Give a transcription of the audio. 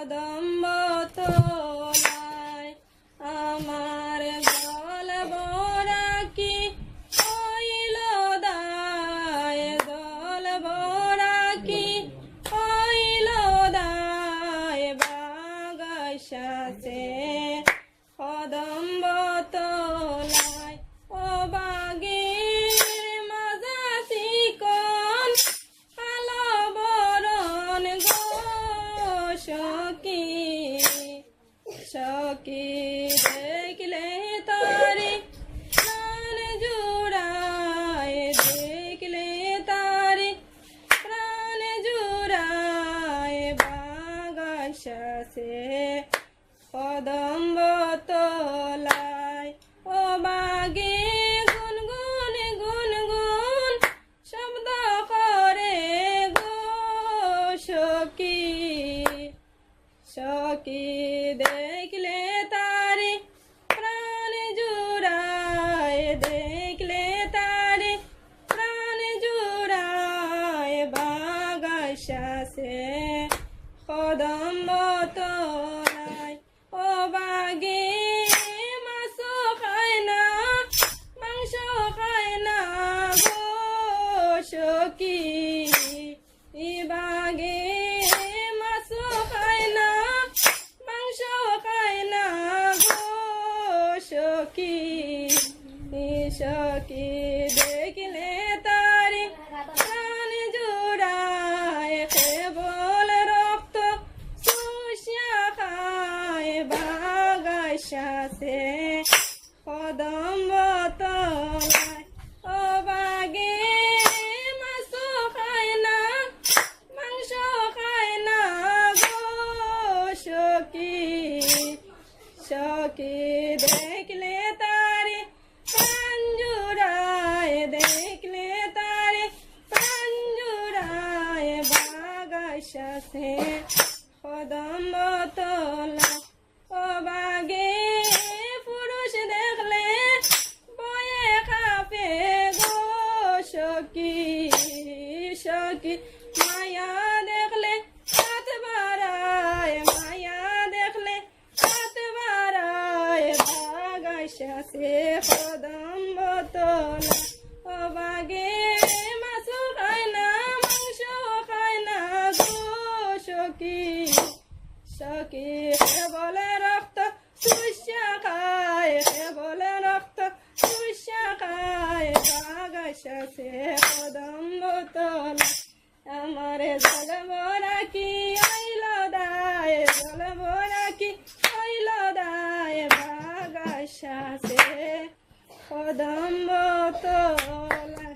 কদম্ব তোলায় আমার গলব রাখি হইল দায় গলব রাখি হইল দায় বাগাইসাছে কদম্ব তোলায় ও বাগের মাঝাতি কোন কালো বরণ গো সখী সখী দেখলে তারে প্রাণ জুড়ায় দেখলে তারে প্রাণ জুড়ায় বাগাইসাছে কদম্ব তোলায় ও বাগে গুনগুন গুনগুন শব্দ করে গো সখী সখী দেখলে তারে প্রাণ জুড়ায় দেখলে তারে প্রাণ জুড়ায় বাগাইসাছে কদম্ব তোলায় ও বাগে মাছ খায় না মাংস খায় না গো সখী বাগে মাছ খায় না মাংস খায় না গো সখী সখী দেখলে তারে প্রাণ জুড়ায় কেবল রক্ত চুষিয়া খায় বাগাইসাছে কদম্ব তোলায় ও বাগে মাছ খায় না মাংস খায় না গো সখী সখী দেখলে তারে প্রাণ জুড়ায় দেখলে তারে প্রাণ জুড়ায় বাগাইসাছে কদম্ব তোলায় ও বাগে পুরুষ দেখলে বয়ে খাপে গো সখী সখী মায়া দেখলে হাত বাড়ায় মায়া দেখলে হাত বাড়ায় বাগাইসাছে কদম্ব তোলায় ও বাগে মাছ খায় না মাংস খায় না গো সখী সখী বলে রক্ত চুষা খায় বলে রক্ত চুষা খায় বাগাইসাছে কদম্ব তোলায় আমার জলব রাখি হইল দায় জলব রাখি হইল দায় বাগাইসাছে কদম্ব তোলায়।